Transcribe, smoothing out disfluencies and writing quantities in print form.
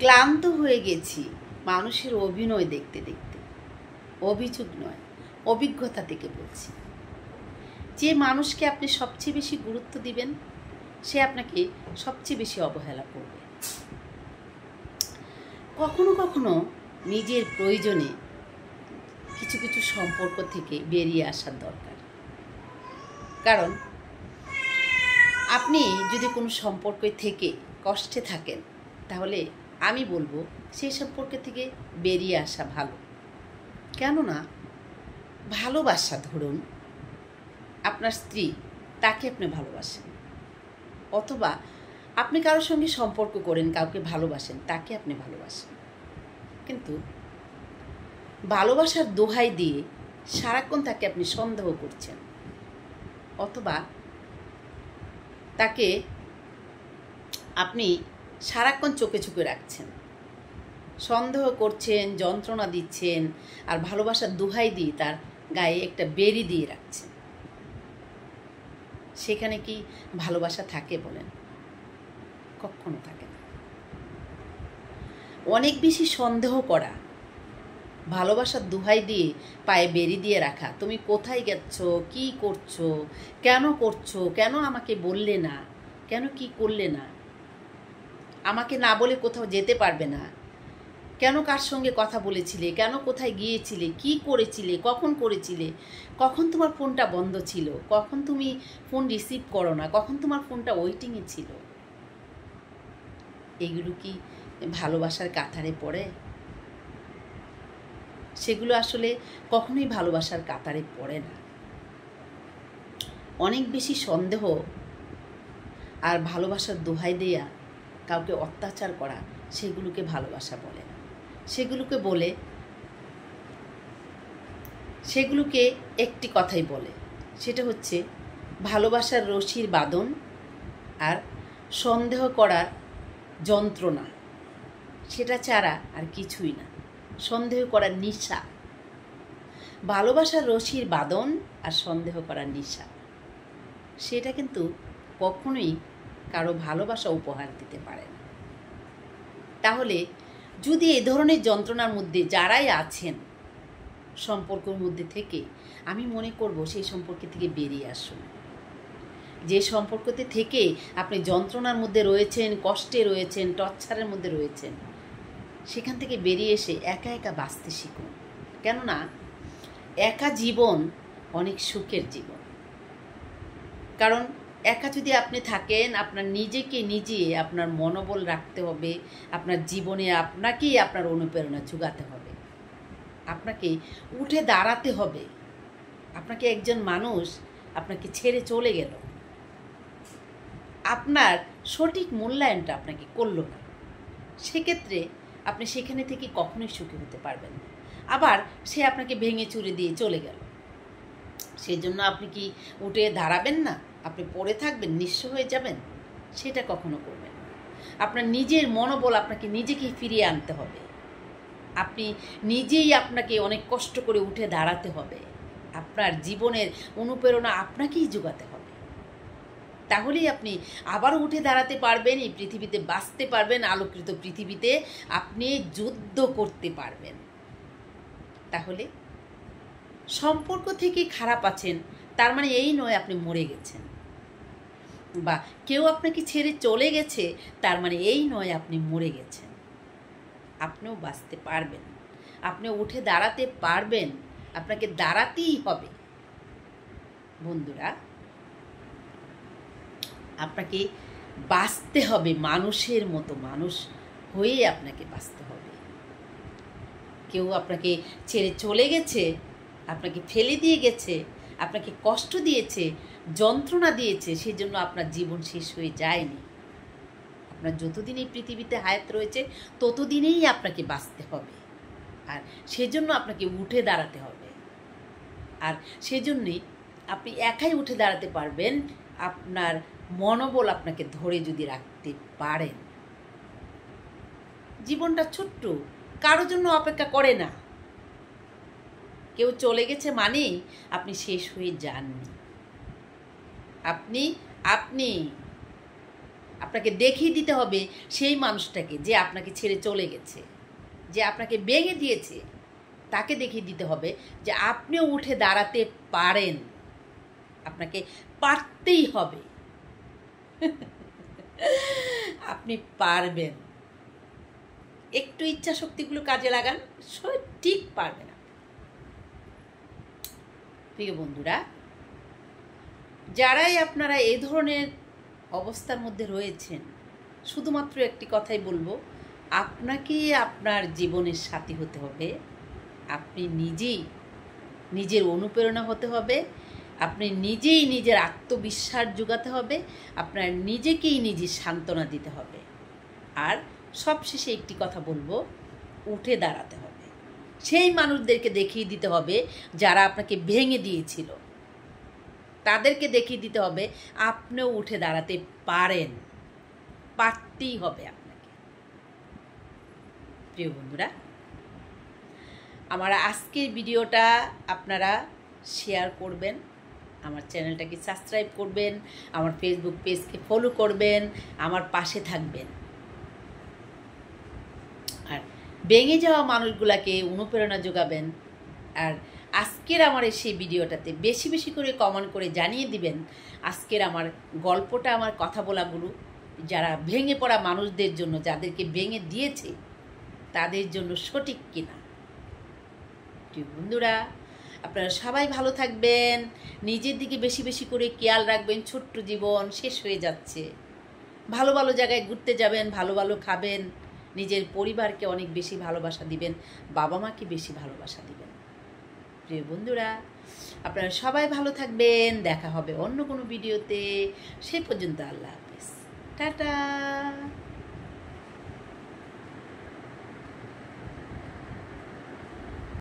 ক্লান্ত হয়ে গেছি মানুষের অভিনয় দেখতে দেখতে। অভিযোগ নয়, অভিজ্ঞতা থেকে বলছি। যে মানুষকে আপনি সবচেয়ে বেশি গুরুত্ব দিবেন সে আপনাকে সবচেয়ে বেশি অবহেলা করবে। কখনো কখনো নিজের প্রয়োজনে কিছু কিছু সম্পর্ক থেকে বেরিয়ে আসার দরকার। কারণ আপনি যদি কোনো সম্পর্কে থেকে কষ্টে থাকেন তাহলে আমি বলবো সেই সম্পর্ক থেকে বেরিয়ে আসা ভালো। কেননা ভালোবাসা, ধরুন আপনার স্ত্রী, তাকে আপনি ভালোবাসেন, অথবা আপনি কারোর সঙ্গে সম্পর্ক করেন, কাউকে ভালোবাসেন, তাকে আপনি ভালোবাসেন, কিন্তু ভালোবাসার দোহাই দিয়ে সারাক্ষণ তাকে আপনি সন্দেহ করছেন, অথবা তাকে আপনি সারাক্ষণ চোখে চোখে রাখছেন, সন্দেহ করছেন, যন্ত্রণা দিচ্ছেন, আর ভালোবাসার দোহাই দিয়ে তার গায়ে একটা বেড়ি দিয়ে রাখছেন। সেখানে কি ভালোবাসা থাকে বলেন? কখনো থাকে না। অনেক বেশি সন্দেহ করা, ভালোবাসার দোহাই দিয়ে পায়ে বেড়ি দিয়ে রাখা, তুমি কোথায় গেছো, কি করছো, কেন করছো, কেন আমাকে বললে না, কেন কি করলে না, আমাকে না বলে কোথাও যেতে পারবে না, কেন কার সঙ্গে কথা বলেছিলে, কেন কোথায় গিয়েছিলে, কি করেছিলে, কখন করেছিলে, কখন তোমার ফোনটা বন্ধ ছিল, কখন তুমি ফোন রিসিভ করো না, কখন তোমার ফোনটা ওয়েটিংয়ে ছিল। এগুলো কি ভালোবাসার কাতারে পড়ে? সেগুলো আসলে কখনোই ভালোবাসার কাতারে পড়ে না। অনেক বেশি সন্দেহ আর ভালোবাসার দোহাই দেয়া, কাউকে অত্যাচার করা, সেগুলোকে ভালোবাসা বলে না। সেগুলোকে একটি কথাই বলে, সেটা হচ্ছে ভালোবাসার রশির বাঁধন আর সন্দেহ করার যন্ত্রণা। সেটা ছাড়া আর কিছুই না। সন্দেহ করার নেশা, ভালোবাসার রশির বাঁধন আর সন্দেহ করার নেশা, সেটা কিন্তু কখনোই কারো ভালোবাসা উপহার দিতে পারে না। তাহলে যদি এ ধরনের যন্ত্রণার মধ্যে যারাই আছেন সম্পর্কের মধ্যে থেকে, আমি মনে করব সেই সম্পর্ক থেকে বেরিয়ে আসুন। যে সম্পর্কতে থেকে আপনি যন্ত্রণার মধ্যে রয়েছেন, কষ্টে রয়েছেন, টর্চারের মধ্যে রয়েছেন, সেখান থেকে বেরিয়ে এসে একা একা বাঁচতে শিখুন। কেননা একা জীবন অনেক সুখের জীবন। কারণ একা যদি আপনি থাকেন, আপনার নিজেকে নিজে আপনার মনোবল রাখতে হবে, আপনার জীবনে আপনাকেই আপনার অনুপ্রেরণা জোগাতে হবে, আপনাকে উঠে দাঁড়াতে হবে। আপনাকে একজন মানুষ আপনাকে ছেড়ে চলে গেল, আপনার সঠিক মূল্যায়নটা আপনাকে করলো না, সেক্ষেত্রে আপনি সেখানে থেকে কখনোই সুখী হতে পারবেন না। আবার সে আপনাকে ভেঙে চুরে দিয়ে চলে গেল, সেই জন্য আপনি কি উঠে দাঁড়াবেন না? আপনি পড়ে থাকবেন, নিঃস্ব হয়ে যাবেন? সেটা কখনো করবেন না। আপনার নিজের মনোবল আপনাকে নিজেকেই ফিরিয়ে আনতে হবে। আপনি নিজেই আপনাকে অনেক কষ্ট করে উঠে দাঁড়াতে হবে। আপনার জীবনের অনুপ্রেরণা আপনাকেই জোগাতে হবে। তাহলেই আপনি আবারও উঠে দাঁড়াতে পারবেন, এই পৃথিবীতে বাঁচতে পারবেন, আলোকিত পৃথিবীতে আপনি যুদ্ধ করতে পারবেন। তাহলে সম্পর্ক থেকে খারাপ আছেন তার মানে এই নয় আপনি মরে গেছেন, বা কেউ আপনাকে ছেড়ে চলে গেছে তার মানে এই নয় আপনি মরে গেছেন। আপনিও বাঁচতে পারবেন, আপনিও উঠে দাঁড়াতে পারবেন, আপনাকে দাঁড়াতেই হবে। বন্ধুরা, আপনাকে বাঁচতে হবে মানুষের মতো, মানুষ হয়ে আপনাকে বাঁচতে হবে। কেউ আপনাকে ছেড়ে চলে গেছে, আপনাকে ফেলে দিয়ে গেছে, আপনাকে কষ্ট দিয়েছে, যন্ত্রণা দিয়েছে, সেই জন্য আপনার জীবন শেষ হয়ে যায়নি। আপনার যতদিন এই পৃথিবীতে হায়াত রয়েছে ততদিনেই আপনাকে বাঁচতে হবে, আর সেজন্য আপনাকে উঠে দাঁড়াতে হবে। আর সেজন্যই আপনি একাই উঠে দাঁড়াতে পারবেন আপনার মনোবল আপনাকে ধরে যদি রাখতে পারেন। জীবনটা ছোট্ট, কারোর জন্য অপেক্ষা করে না। কেউ চলে গেছে মানেই আপনি শেষ হয়ে যাননি। আপনি আপনাকে দেখিয়ে দিতে হবে সেই মানুষটাকে যে আপনাকে ছেড়ে চলে গেছে, যে আপনাকে ভেঙে দিয়েছে, তাকে দেখিয়ে দিতে হবে যে আপনিও উঠে দাঁড়াতে পারেন, আপনাকে পারতেই হবে। আপনি পারবেন, একটু ইচ্ছা শক্তিগুলো কাজে লাগান, ঠিক পারবেন। প্রিয় বন্ধুরা, যারাই আপনারা এই ধরনের অবস্থার মধ্যে রয়েছেন, শুধুমাত্র একটি কথাই বলবো, আপনাকে আপনার জীবনের সাথী হতে হবে, আপনি নিজেই নিজের অনুপ্রেরণা হতে হবে, আপনি নিজেই নিজের আত্মবিশ্বাস জোগাতে হবে, আপনার নিজেকেই নিজের সান্ত্বনা দিতে হবে। আর সবশেষে একটি কথা বলবো, উঠে দাঁড়াতে হবে। সেই মানুষদেরকে দেখিয়ে দিতে হবে যারা আপনাকে ভেঙে দিয়েছিল, তাদেরকে দেখিয়ে দিতে হবে আপনিও উঠে দাঁড়াতে পারেন, পারতেই হবে আপনাকে। প্রিয় বন্ধুরা, আমার আজকের ভিডিওটা আপনারা শেয়ার করবেন, আমার চ্যানেলটাকে সাবস্ক্রাইব করবেন, আমার ফেসবুক পেজকে ফলো করবেন, আমার পাশে থাকবেন। আর ভেঙে যাওয়া মানুষগুলোকে অনুপ্রেরণা যোগাবেন। আর আজকের আমার সেই ভিডিওটাতে বেশি বেশি করে কমেন্ট করে জানিয়ে দিবেন আজকের আমার গল্পটা, আমার কথা বলাগুলো যারা ভেঙে পড়া মানুষদের জন্য, যাদেরকে ভেঙে দিয়েছে তাদের জন্য সঠিক কিনা। বন্ধুরা, আপনারা সবাই ভালো থাকবেন, নিজের দিকে বেশি বেশি করে খেয়াল রাখবেন। ছোট্ট জীবন শেষ হয়ে যাচ্ছে, ভালো ভালো জায়গায় ঘুরতে যাবেন, ভালো ভালো খাবেন, নিজের পরিবারকে অনেক বেশি ভালোবাসা দিবেন, বাবা মাকে বেশি ভালোবাসা দিবেন। প্রিয় বন্ধুরা, আপনারা সবাই ভালো থাকবেন, দেখা হবে অন্য কোনো ভিডিওতে। সে পর্যন্ত আল্লাহ হাফেজ, টাটা।